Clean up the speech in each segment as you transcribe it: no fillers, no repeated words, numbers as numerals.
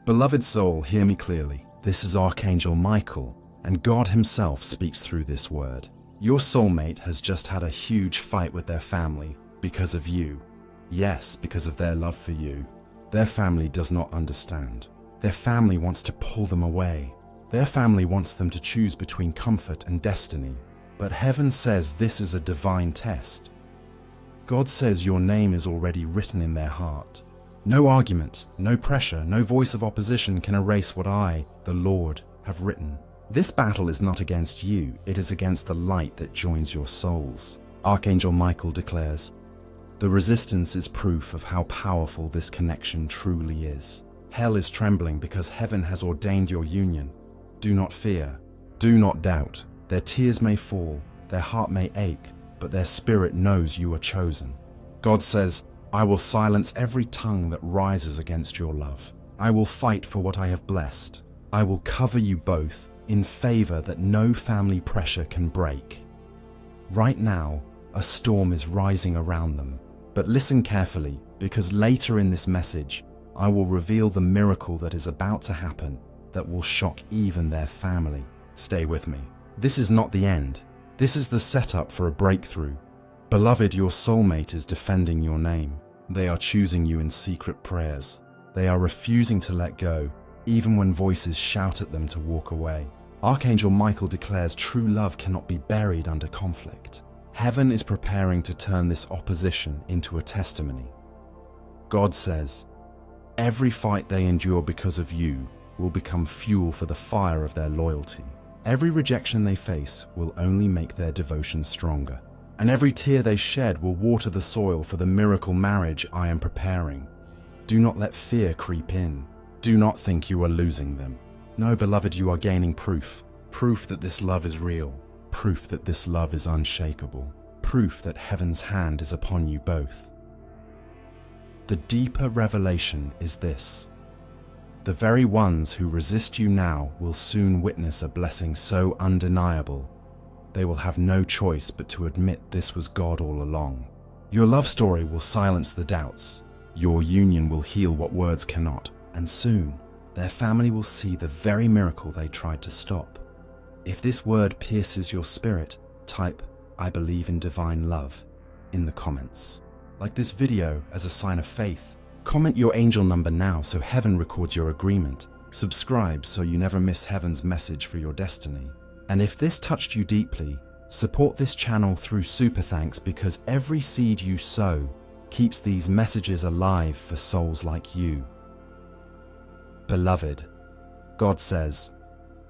Beloved soul, hear me clearly. This is Archangel Michael, and God himself speaks through this word. Your soulmate has just had a huge fight with their family because of you. Yes, because of their love for you. Their family does not understand. Their family wants to pull them away. Their family wants them to choose between comfort and destiny. But heaven says this is a divine test. God says your name is already written in their heart. No argument, no pressure, no voice of opposition can erase what I, the Lord, have written. This battle is not against you, it is against the light that joins your souls. Archangel Michael declares, the resistance is proof of how powerful this connection truly is. Hell is trembling because heaven has ordained your union. Do not fear, do not doubt. Their tears may fall, their heart may ache, but their spirit knows you are chosen. God says, I will silence every tongue that rises against your love. I will fight for what I have blessed. I will cover you both in favor that no family pressure can break. Right now, a storm is rising around them, but listen carefully, because later in this message, I will reveal the miracle that is about to happen that will shock even their family. Stay with me. This is not the end. This is the setup for a breakthrough. Beloved, your soulmate is defending your name. They are choosing you in secret prayers. They are refusing to let go, even when voices shout at them to walk away. Archangel Michael declares true love cannot be buried under conflict. Heaven is preparing to turn this opposition into a testimony. God says, every fight they endure because of you will become fuel for the fire of their loyalty. Every rejection they face will only make their devotion stronger. And every tear they shed will water the soil for the miracle marriage I am preparing. Do not let fear creep in. Do not think you are losing them. No, beloved, you are gaining proof. Proof that this love is real. Proof that this love is unshakable. Proof that heaven's hand is upon you both. The deeper revelation is this. The very ones who resist you now will soon witness a blessing so undeniable they will have no choice but to admit this was God all along. Your love story will silence the doubts. Your union will heal what words cannot. And soon, their family will see the very miracle they tried to stop. If this word pierces your spirit, type, I believe in divine love, in the comments. Like this video as a sign of faith. Comment your angel number now so heaven records your agreement. Subscribe so you never miss heaven's message for your destiny. And if this touched you deeply, support this channel through super thanks, because every seed you sow keeps these messages alive for souls like you. Beloved, God says,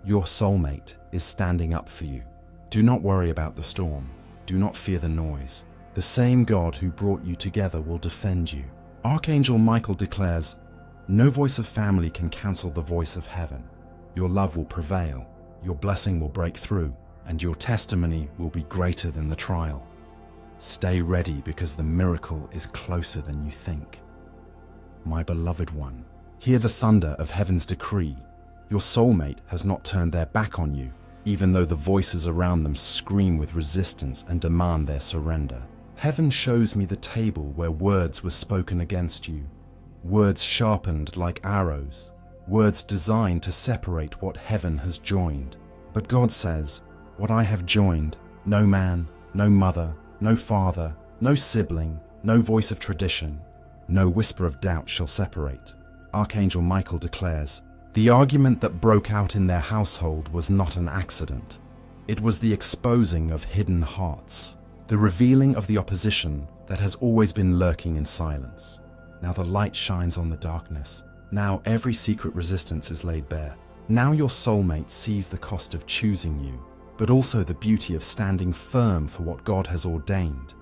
your soulmate is standing up for you. Do not worry about the storm. Do not fear the noise. The same God who brought you together will defend you. Archangel Michael declares, no voice of family can cancel the voice of heaven. Your love will prevail. Your blessing will break through, and your testimony will be greater than the trial. Stay ready, because the miracle is closer than you think. My beloved one, hear the thunder of heaven's decree. Your soulmate has not turned their back on you, even though the voices around them scream with resistance and demand their surrender. Heaven shows me the table where words were spoken against you, words sharpened like arrows, words designed to separate what heaven has joined. But God says, what I have joined, no man, no mother, no father, no sibling, no voice of tradition, no whisper of doubt shall separate. Archangel Michael declares, the argument that broke out in their household was not an accident. It was the exposing of hidden hearts, the revealing of the opposition that has always been lurking in silence. Now the light shines on the darkness. Now every secret resistance is laid bare. Now your soulmate sees the cost of choosing you, but also the beauty of standing firm for what God has ordained.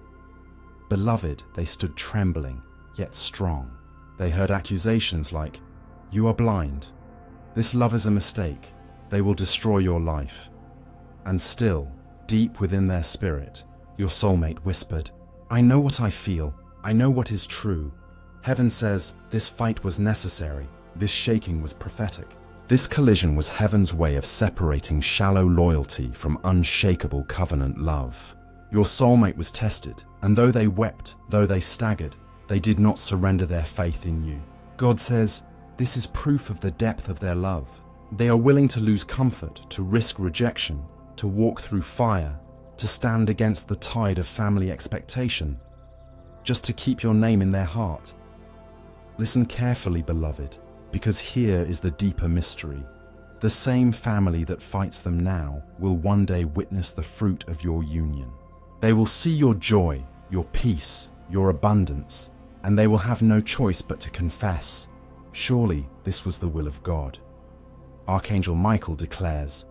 Beloved, they stood trembling, yet strong. They heard accusations like, you are blind. This love is a mistake. They will destroy your life. And still, deep within their spirit, your soulmate whispered, I know what I feel. I know what is true. Heaven says this fight was necessary. This shaking was prophetic. This collision was heaven's way of separating shallow loyalty from unshakable covenant love. Your soulmate was tested, and though they wept, though they staggered, they did not surrender their faith in you. God says, This is proof of the depth of their love. They are willing to lose comfort, to risk rejection, to walk through fire, to stand against the tide of family expectation, just to keep your name in their heart. Listen carefully, beloved, because here is the deeper mystery. The same family that fights them now will one day witness the fruit of your union. They will see your joy, your peace, your abundance, and they will have no choice but to confess, surely this was the will of God. Archangel Michael declares,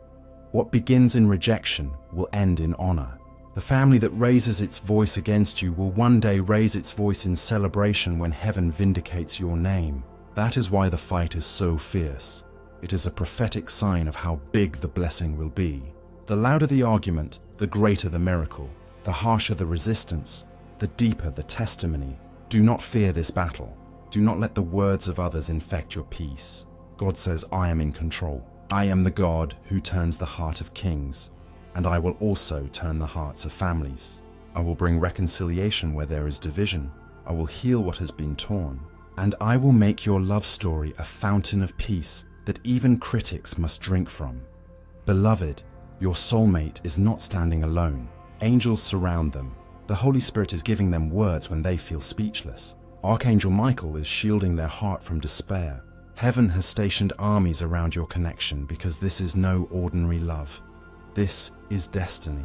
what begins in rejection will end in honor. The family that raises its voice against you will one day raise its voice in celebration when heaven vindicates your name. That is why the fight is so fierce. It is a prophetic sign of how big the blessing will be. The louder the argument, the greater the miracle. The harsher the resistance, the deeper the testimony. Do not fear this battle. Do not let the words of others infect your peace. God says, I am in control. I am the God who turns the heart of kings, and I will also turn the hearts of families. I will bring reconciliation where there is division. I will heal what has been torn, and I will make your love story a fountain of peace that even critics must drink from. Beloved, your soulmate is not standing alone. Angels surround them. The Holy Spirit is giving them words when they feel speechless. Archangel Michael is shielding their heart from despair. Heaven has stationed armies around your connection because this is no ordinary love. This is destiny.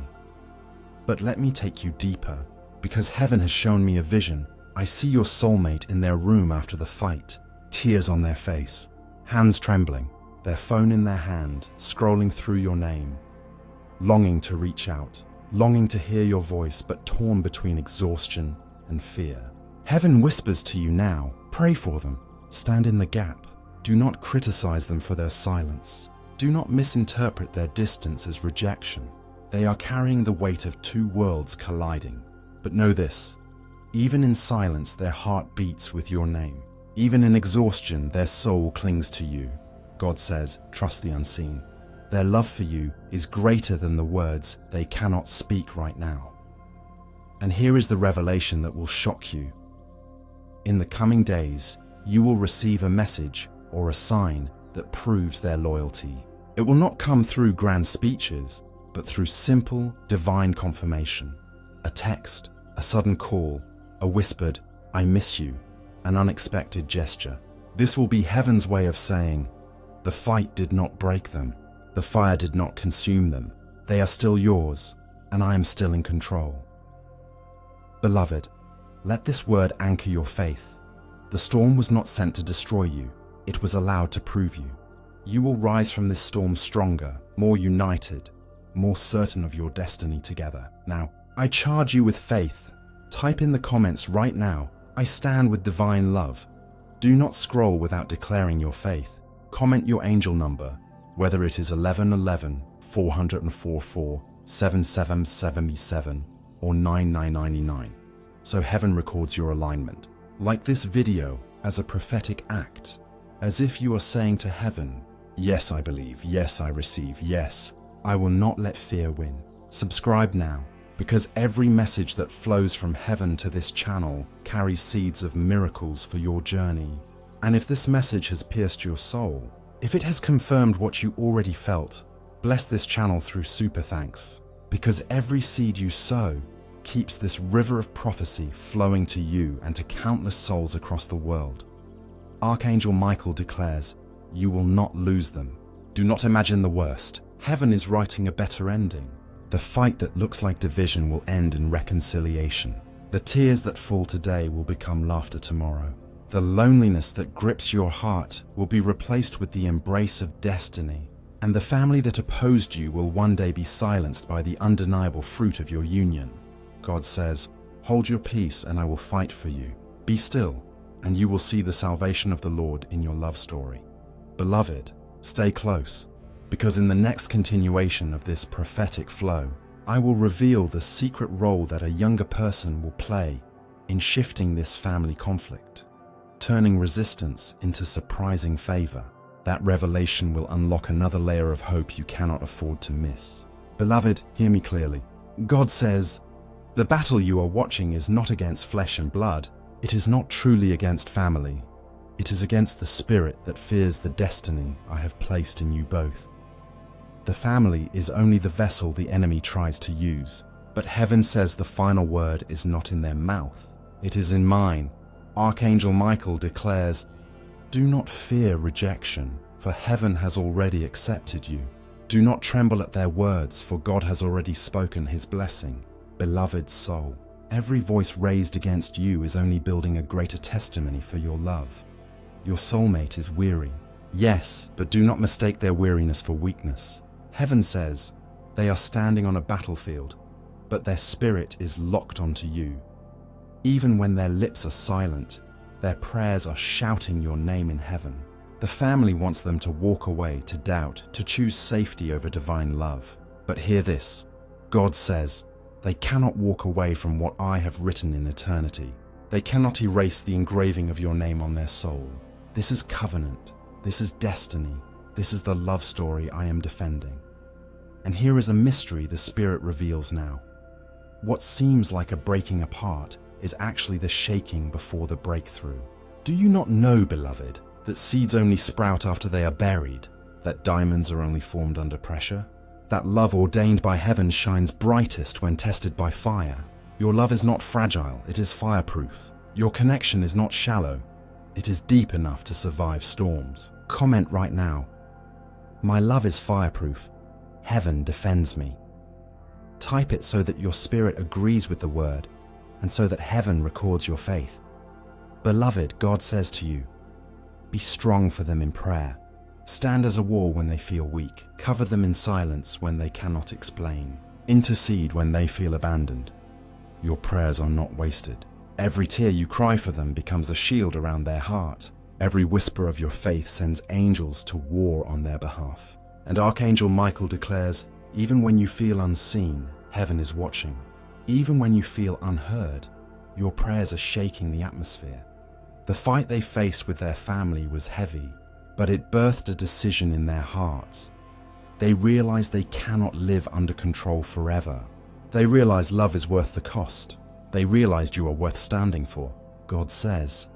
But let me take you deeper, because heaven has shown me a vision. I see your soulmate in their room after the fight, tears on their face, hands trembling, their phone in their hand, scrolling through your name, longing to reach out, longing to hear your voice, but torn between exhaustion and fear. Heaven whispers to you now, pray for them, stand in the gap. Do not criticize them for their silence. Do not misinterpret their distance as rejection. They are carrying the weight of two worlds colliding. But know this, even in silence their heart beats with your name. Even in exhaustion their soul clings to you. God says, trust the unseen. Their love for you is greater than the words they cannot speak right now. And here is the revelation that will shock you. In the coming days, you will receive a message or a sign that proves their loyalty. It will not come through grand speeches, but through simple, divine confirmation. A text, a sudden call, a whispered, I miss you, an unexpected gesture. This will be heaven's way of saying, the fight did not break them. The fire did not consume them. They are still yours, and I am still in control. Beloved, let this word anchor your faith. The storm was not sent to destroy you. It was allowed to prove you. You will rise from this storm stronger, more united, more certain of your destiny together. Now, I charge you with faith. Type in the comments right now, I stand with divine love. Do not scroll without declaring your faith. Comment your angel number, whether it is 1111, 444, 7777, or 9999, so heaven records your alignment. Like this video as a prophetic act, as if you are saying to heaven, yes, I believe, yes, I receive, yes, I will not let fear win. Subscribe now, because every message that flows from heaven to this channel carries seeds of miracles for your journey. And if this message has pierced your soul, if it has confirmed what you already felt, bless this channel through super thanks, because every seed you sow keeps this river of prophecy flowing to you and to countless souls across the world. Archangel Michael declares, you will not lose them. Do not imagine the worst. Heaven is writing a better ending. The fight that looks like division will end in reconciliation. The tears that fall today will become laughter tomorrow. The loneliness that grips your heart will be replaced with the embrace of destiny. And the family that opposed you will one day be silenced by the undeniable fruit of your union. God says, hold your peace and I will fight for you. Be still, and you will see the salvation of the Lord in your love story. Beloved, stay close, because in the next continuation of this prophetic flow, I will reveal the secret role that a younger person will play in shifting this family conflict, turning resistance into surprising favor. That revelation will unlock another layer of hope you cannot afford to miss. Beloved, hear me clearly. God says, the battle you are watching is not against flesh and blood. It is not truly against family. It is against the spirit that fears the destiny I have placed in you both. The family is only the vessel the enemy tries to use, but heaven says the final word is not in their mouth, it is in mine. Archangel Michael declares, "Do not fear rejection, for heaven has already accepted you. Do not tremble at their words, for God has already spoken his blessing. Beloved soul, every voice raised against you is only building a greater testimony for your love. Your soulmate is weary. Yes, but do not mistake their weariness for weakness. Heaven says, they are standing on a battlefield, but their spirit is locked onto you. Even when their lips are silent, their prayers are shouting your name in heaven. The family wants them to walk away, to doubt, to choose safety over divine love. But hear this, God says, they cannot walk away from what I have written in eternity. They cannot erase the engraving of your name on their soul. This is covenant, this is destiny, this is the love story I am defending. And here is a mystery the Spirit reveals now. What seems like a breaking apart is actually the shaking before the breakthrough. Do you not know, beloved, that seeds only sprout after they are buried, that diamonds are only formed under pressure, that love ordained by heaven shines brightest when tested by fire? Your love is not fragile, it is fireproof. Your connection is not shallow, it is deep enough to survive storms. Comment right now, my love is fireproof, heaven defends me. Type it so that your spirit agrees with the word, and so that heaven records your faith. Beloved, God says to you, be strong for them in prayer. Stand as a wall when they feel weak. Cover them in silence when they cannot explain. Intercede when they feel abandoned. Your prayers are not wasted. Every tear you cry for them becomes a shield around their heart. Every whisper of your faith sends angels to war on their behalf. And Archangel Michael declares, even when you feel unseen, heaven is watching. Even when you feel unheard, your prayers are shaking the atmosphere. The fight they faced with their family was heavy, but it birthed a decision in their hearts. They realized they cannot live under control forever. They realized love is worth the cost. They realized you are worth standing for. God says,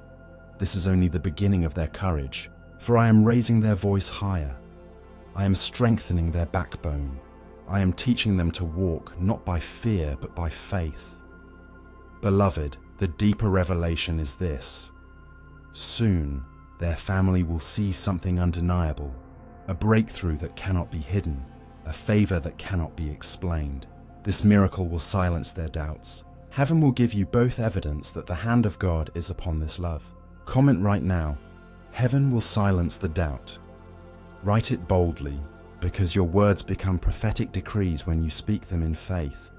this is only the beginning of their courage, for I am raising their voice higher. I am strengthening their backbone. I am teaching them to walk not by fear, but by faith. Beloved, the deeper revelation is this. Soon, their family will see something undeniable, a breakthrough that cannot be hidden, a favor that cannot be explained. This miracle will silence their doubts. Heaven will give you both evidence that the hand of God is upon this love. Comment right now, heaven will silence the doubt. Write it boldly, because your words become prophetic decrees when you speak them in faith.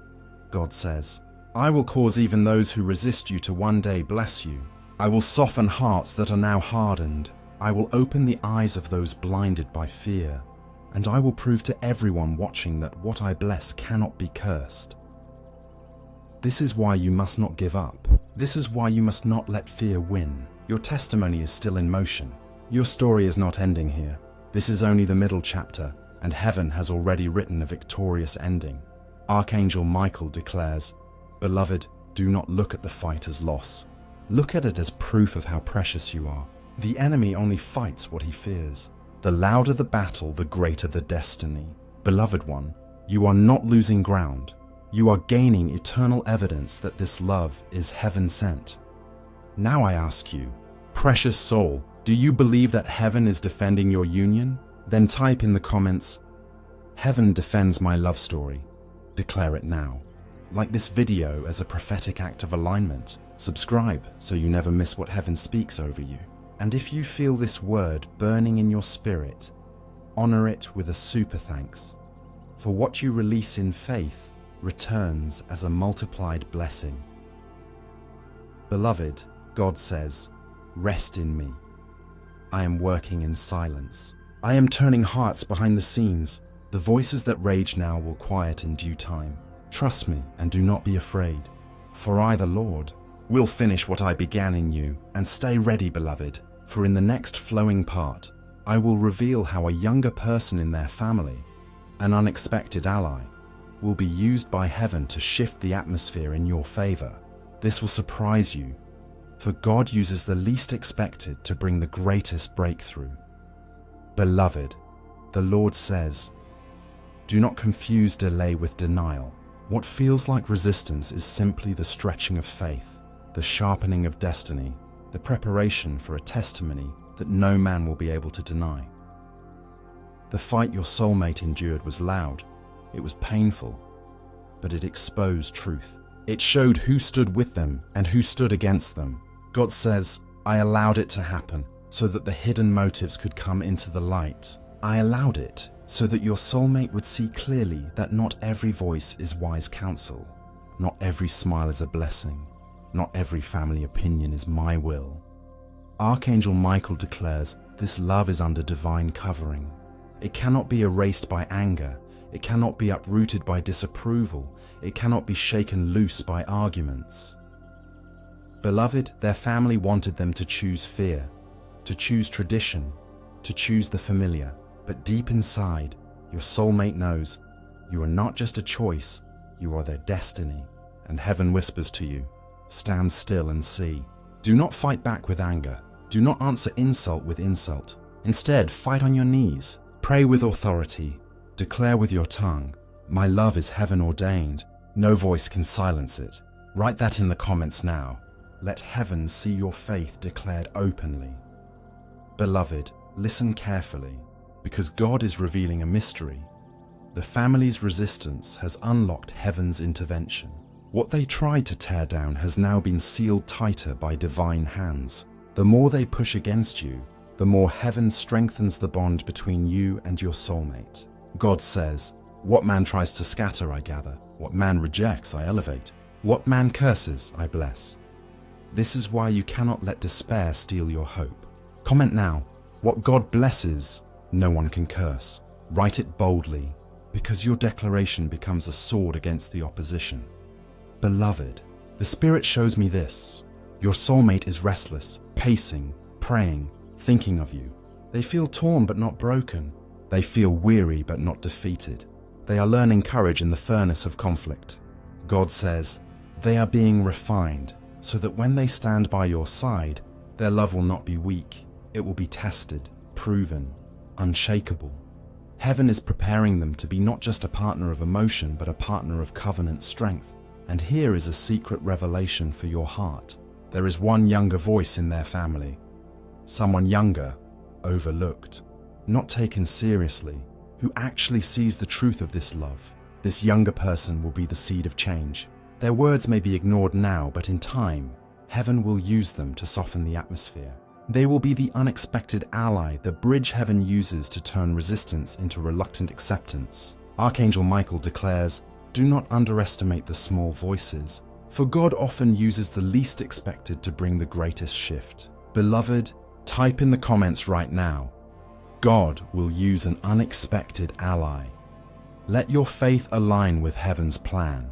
God says, I will cause even those who resist you to one day bless you. I will soften hearts that are now hardened. I will open the eyes of those blinded by fear, and I will prove to everyone watching that what I bless cannot be cursed. This is why you must not give up. This is why you must not let fear win. Your testimony is still in motion. Your story is not ending here. This is only the middle chapter, and heaven has already written a victorious ending. Archangel Michael declares, Beloved, do not look at the fight as loss. Look at it as proof of how precious you are. The enemy only fights what he fears. The louder the battle, the greater the destiny. Beloved one, you are not losing ground. You are gaining eternal evidence that this love is heaven sent. Now I ask you, precious soul, do you believe that heaven is defending your union? Then type in the comments, Heaven defends my love story. Declare it now. Like this video as a prophetic act of alignment. Subscribe so you never miss what heaven speaks over you. And if you feel this word burning in your spirit, honor it with a super thanks. For what you release in faith returns as a multiplied blessing. Beloved, God says, rest in me. I am working in silence. I am turning hearts behind the scenes. The voices that rage now will quiet in due time. Trust me and do not be afraid. For I, the Lord, will finish what I began in you, and stay ready, beloved, for in the next flowing part, I will reveal how a younger person in their family, an unexpected ally, will be used by heaven to shift the atmosphere in your favor. This will surprise you. for God uses the least expected to bring the greatest breakthrough. Beloved, the Lord says, do not confuse delay with denial. What feels like resistance is simply the stretching of faith, the sharpening of destiny, the preparation for a testimony that no man will be able to deny. The fight your soulmate endured was loud, it was painful, but it exposed truth. It showed who stood with them and who stood against them. God says, I allowed it to happen so that the hidden motives could come into the light. I allowed it so that your soulmate would see clearly that not every voice is wise counsel, not every smile is a blessing, not every family opinion is my will. Archangel Michael declares this love is under divine covering. It cannot be erased by anger. It cannot be uprooted by disapproval. It cannot be shaken loose by arguments. Beloved, their family wanted them to choose fear, to choose tradition, to choose the familiar. But deep inside, your soulmate knows you are not just a choice, you are their destiny. And heaven whispers to you, stand still and see. Do not fight back with anger. Do not answer insult with insult. Instead, fight on your knees. Pray with authority. Declare with your tongue, my love is heaven ordained. No voice can silence it. Write that in the comments now. Let heaven see your faith declared openly. Beloved, listen carefully, because God is revealing a mystery. The family's resistance has unlocked heaven's intervention. What they tried to tear down has now been sealed tighter by divine hands. The more they push against you, the more heaven strengthens the bond between you and your soulmate. God says, what man tries to scatter, I gather. What man rejects, I elevate. What man curses, I bless. This is why you cannot let despair steal your hope. Comment now, what God blesses, no one can curse. Write it boldly, because your declaration becomes a sword against the opposition. Beloved, the Spirit shows me this. Your soulmate is restless, pacing, praying, thinking of you. They feel torn but not broken. They feel weary but not defeated. They are learning courage in the furnace of conflict. God says, they are being refined, so that when they stand by your side, their love will not be weak. It will be tested, proven, unshakable. Heaven is preparing them to be not just a partner of emotion, but a partner of covenant strength. And here is a secret revelation for your heart. There is one younger voice in their family. Someone younger, overlooked, not taken seriously, who actually sees the truth of this love. This younger person will be the seed of change. Their words may be ignored now, but in time, heaven will use them to soften the atmosphere. They will be the unexpected ally, the bridge heaven uses to turn resistance into reluctant acceptance. Archangel Michael declares, do not underestimate the small voices, for God often uses the least expected to bring the greatest shift. Beloved, type in the comments right now, God will use an unexpected ally. Let your faith align with heaven's plan.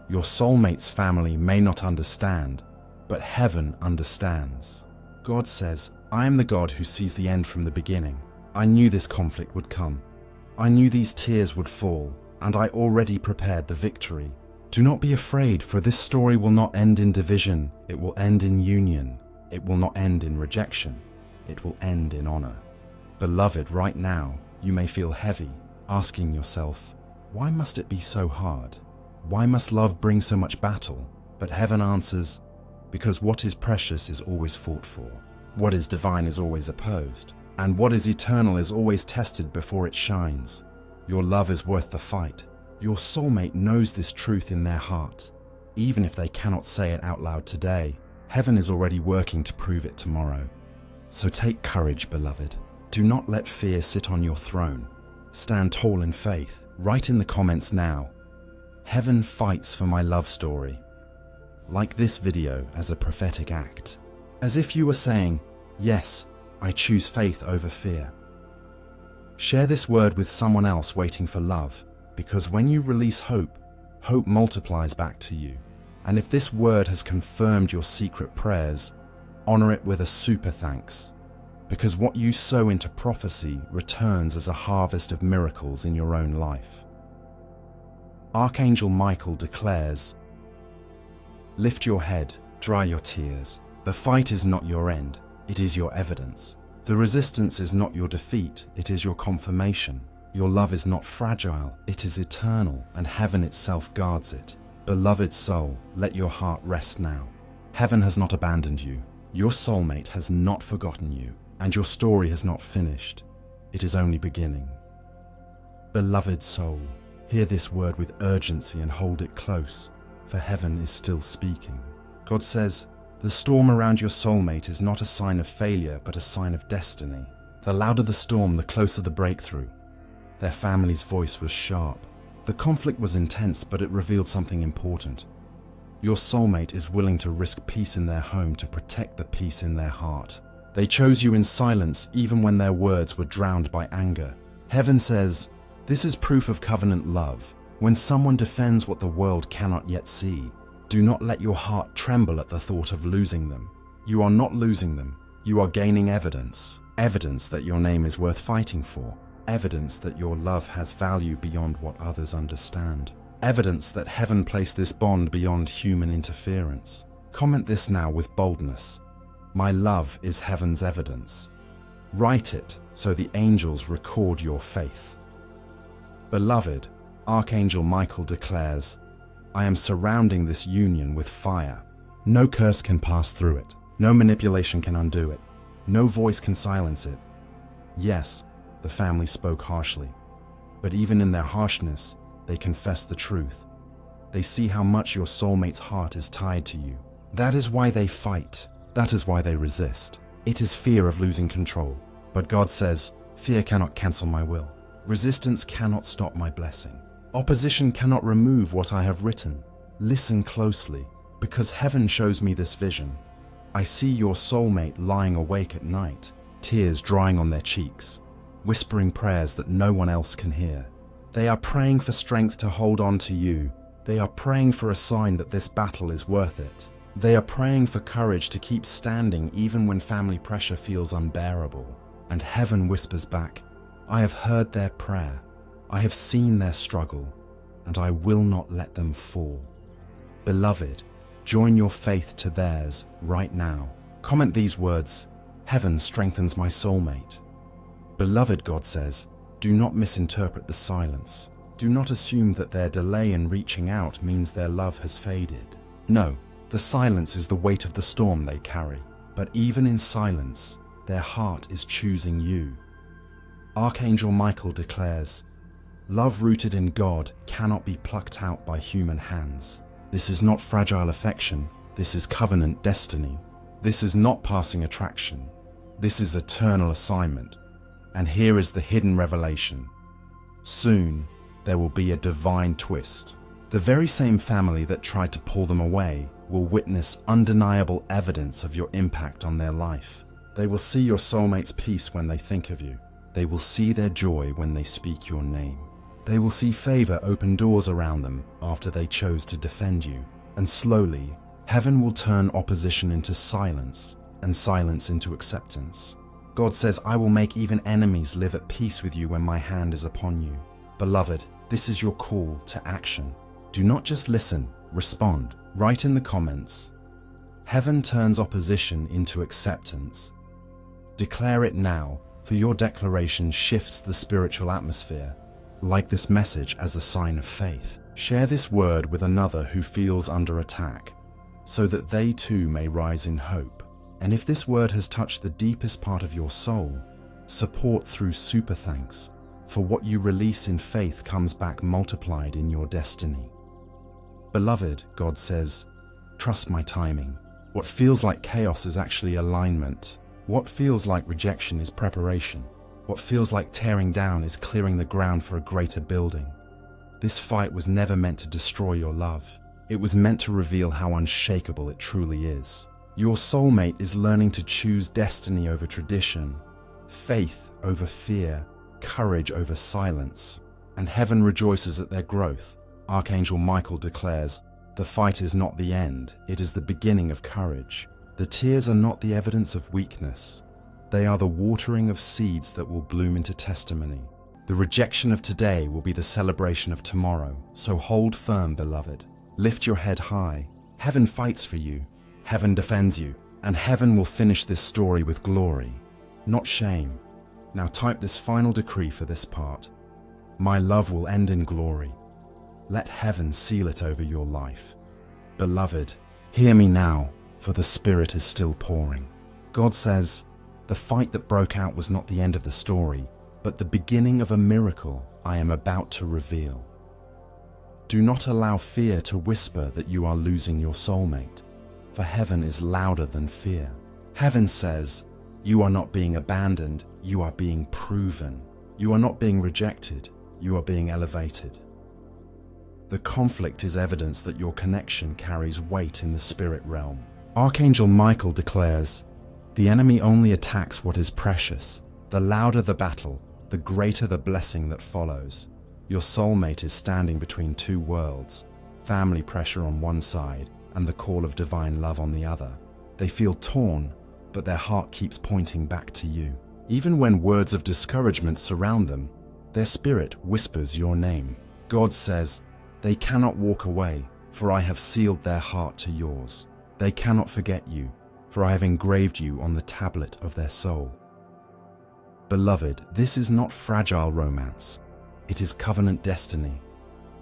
Your soulmate's family may not understand, but heaven understands. God says, I am the God who sees the end from the beginning. I knew this conflict would come. I knew these tears would fall, and I already prepared the victory. Do not be afraid, for this story will not end in division. It will end in union. It will not end in rejection. It will end in honor. Beloved, right now, you may feel heavy, asking yourself, why must it be so hard? Why must love bring so much battle? But heaven answers, because what is precious is always fought for. What is divine is always opposed. And what is eternal is always tested before it shines. Your love is worth the fight. Your soulmate knows this truth in their heart. Even if they cannot say it out loud today, heaven is already working to prove it tomorrow. So take courage, beloved. Do not let fear sit on your throne. Stand tall in faith. Write in the comments now, heaven fights for my love story. Like this video as a prophetic act, as if you were saying, yes, I choose faith over fear. Share this word with someone else waiting for love, because when you release hope, hope multiplies back to you. And if this word has confirmed your secret prayers, honor it with a super thanks, because what you sow into prophecy returns as a harvest of miracles in your own life. Archangel Michael declares, lift your head, dry your tears, The fight is not your end, it is your evidence. The resistance is not your defeat, it is your confirmation. Your love is not fragile, it is eternal, and heaven itself guards it. Beloved soul, let your heart rest now. Heaven has not abandoned you. Your soulmate has not forgotten you, and your story has not finished. It is only beginning. Beloved soul, hear this word with urgency and hold it close, for heaven is still speaking. God says, the storm around your soulmate is not a sign of failure, but a sign of destiny. The louder the storm, the closer the breakthrough. Their family's voice was sharp. The conflict was intense, but it revealed something important. Your soulmate is willing to risk peace in their home to protect the peace in their heart. They chose you in silence even when their words were drowned by anger. Heaven says, this is proof of covenant love. When someone defends what the world cannot yet see, do not let your heart tremble at the thought of losing them. You are not losing them. You are gaining evidence. Evidence that your name is worth fighting for. Evidence that your love has value beyond what others understand. Evidence that heaven placed this bond beyond human interference. Comment this now with boldness. My love is heaven's evidence. Write it so the angels record your faith. Beloved, Archangel Michael declares, I am surrounding this union with fire. No curse can pass through it. No manipulation can undo it. No voice can silence it. Yes, the family spoke harshly, but even in their harshness, they confess the truth. They see how much your soulmate's heart is tied to you. That is why they fight. That is why they resist. It is fear of losing control. But God says, fear cannot cancel my will. Resistance cannot stop my blessing. Opposition cannot remove what I have written. Listen closely, because heaven shows me this vision. I see your soulmate lying awake at night, tears drying on their cheeks, whispering prayers that no one else can hear. They are praying for strength to hold on to you. They are praying for a sign that this battle is worth it. They are praying for courage to keep standing even when family pressure feels unbearable. And heaven whispers back, I have heard their prayer. I have seen their struggle, and I will not let them fall. Beloved, join your faith to theirs right now. Comment these words, heaven strengthens my soulmate. Beloved, God says, do not misinterpret the silence. Do not assume that their delay in reaching out means their love has faded. No, the silence is the weight of the storm they carry. But even in silence, their heart is choosing you. Archangel Michael declares, love rooted in God cannot be plucked out by human hands. This is not fragile affection. This is covenant destiny. This is not passing attraction. This is eternal assignment. And here is the hidden revelation. Soon, there will be a divine twist. The very same family that tried to pull them away will witness undeniable evidence of your impact on their life. They will see your soulmate's peace when they think of you. They will see their joy when they speak your name. They will see favor open doors around them after they chose to defend you. And slowly, heaven will turn opposition into silence and silence into acceptance. God says, I will make even enemies live at peace with you when my hand is upon you. Beloved, this is your call to action. Do not just listen, respond. Write in the comments. Heaven turns opposition into acceptance. Declare it now, for your declaration shifts the spiritual atmosphere. Like this message as a sign of faith. Share this word with another who feels under attack, so that they too may rise in hope. And if this word has touched the deepest part of your soul, support through super thanks, for what you release in faith comes back multiplied in your destiny. Beloved, God says, trust my timing. What feels like chaos is actually alignment. What feels like rejection is preparation. What feels like tearing down is clearing the ground for a greater building. This fight was never meant to destroy your love. It was meant to reveal how unshakable it truly is. Your soulmate is learning to choose destiny over tradition, faith over fear, courage over silence, and heaven rejoices at their growth. Archangel Michael declares, the fight is not the end, it is the beginning of courage. The tears are not the evidence of weakness. They are the watering of seeds that will bloom into testimony. The rejection of today will be the celebration of tomorrow. So hold firm, beloved. Lift your head high. Heaven fights for you. Heaven defends you. And heaven will finish this story with glory, not shame. Now type this final decree for this part. My love will end in glory. Let heaven seal it over your life. Beloved, hear me now, for the Spirit is still pouring. God says, the fight that broke out was not the end of the story, but the beginning of a miracle I am about to reveal. Do not allow fear to whisper that you are losing your soulmate, for heaven is louder than fear. Heaven says, you are not being abandoned, you are being proven. You are not being rejected, you are being elevated. The conflict is evidence that your connection carries weight in the spirit realm. Archangel Michael declares, the enemy only attacks what is precious. The louder the battle, the greater the blessing that follows. Your soulmate is standing between two worlds, family pressure on one side and the call of divine love on the other. They feel torn, but their heart keeps pointing back to you. Even when words of discouragement surround them, their spirit whispers your name. God says, they cannot walk away, for I have sealed their heart to yours. They cannot forget you, for I have engraved you on the tablet of their soul. Beloved, this is not fragile romance. It is covenant destiny.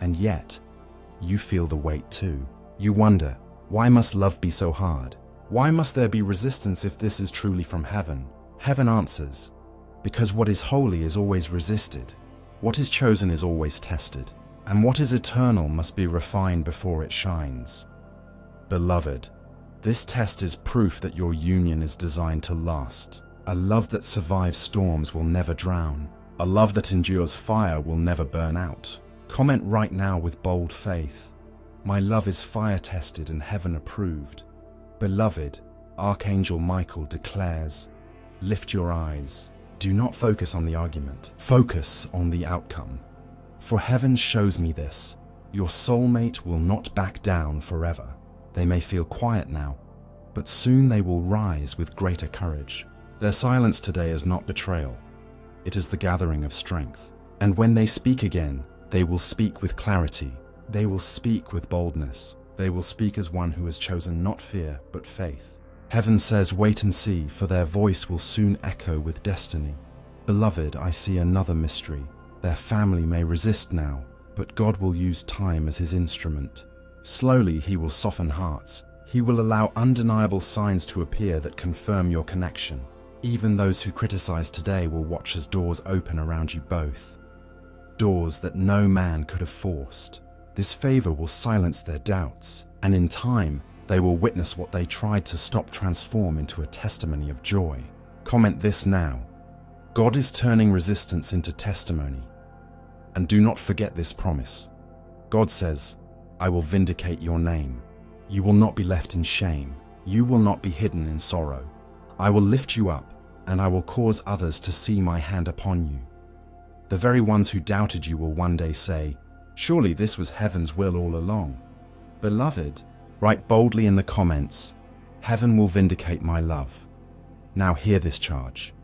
And yet, you feel the weight too. You wonder, why must love be so hard? Why must there be resistance if this is truly from heaven? Heaven answers, because what is holy is always resisted. What is chosen is always tested. And what is eternal must be refined before it shines. Beloved, this test is proof that your union is designed to last. A love that survives storms will never drown. A love that endures fire will never burn out. Comment right now with bold faith. My love is fire tested and heaven approved. Beloved, Archangel Michael declares, lift your eyes. Do not focus on the argument. Focus on the outcome. For heaven shows me this. Your soulmate will not back down forever. They may feel quiet now, but soon they will rise with greater courage. Their silence today is not betrayal. It is the gathering of strength. And when they speak again, they will speak with clarity. They will speak with boldness. They will speak as one who has chosen not fear, but faith. Heaven says, wait and see, for their voice will soon echo with destiny. Beloved, I see another mystery. Their family may resist now, but God will use time as his instrument. Slowly, he will soften hearts. He will allow undeniable signs to appear that confirm your connection. Even those who criticize today will watch as doors open around you both. Doors that no man could have forced. This favor will silence their doubts, and in time, they will witness what they tried to stop transform into a testimony of joy. Comment this now. God is turning resistance into testimony. And do not forget this promise. God says, I will vindicate your name. You will not be left in shame. You will not be hidden in sorrow. I will lift you up, and I will cause others to see my hand upon you. The very ones who doubted you will one day say, surely this was heaven's will all along. Beloved, write boldly in the comments, heaven will vindicate my love. Now hear this charge.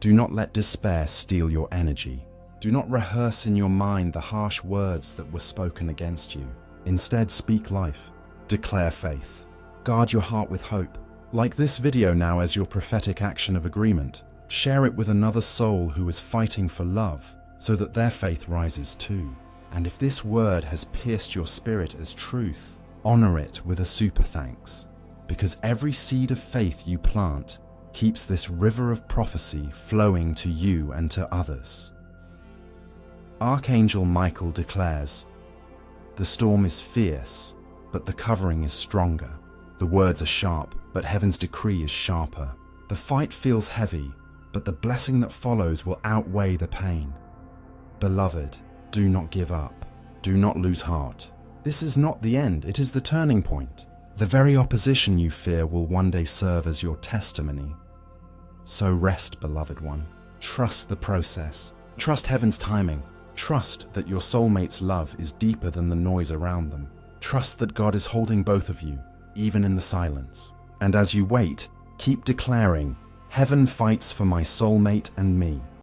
Do not let despair steal your energy. Do not rehearse in your mind the harsh words that were spoken against you. Instead, speak life. Declare faith. Guard your heart with hope. Like this video now as your prophetic action of agreement. Share it with another soul who is fighting for love, so that their faith rises too. And if this word has pierced your spirit as truth, honor it with a super thanks, because every seed of faith you plant keeps this river of prophecy flowing to you and to others. Archangel Michael declares, the storm is fierce, but the covering is stronger. The words are sharp, but heaven's decree is sharper. The fight feels heavy, but the blessing that follows will outweigh the pain. Beloved, do not give up. Do not lose heart. This is not the end, it is the turning point. The very opposition you fear will one day serve as your testimony. So rest, beloved one. Trust the process. Trust heaven's timing. Trust that your soulmate's love is deeper than the noise around them. Trust that God is holding both of you, even in the silence. And as you wait, keep declaring, heaven fights for my soulmate and me.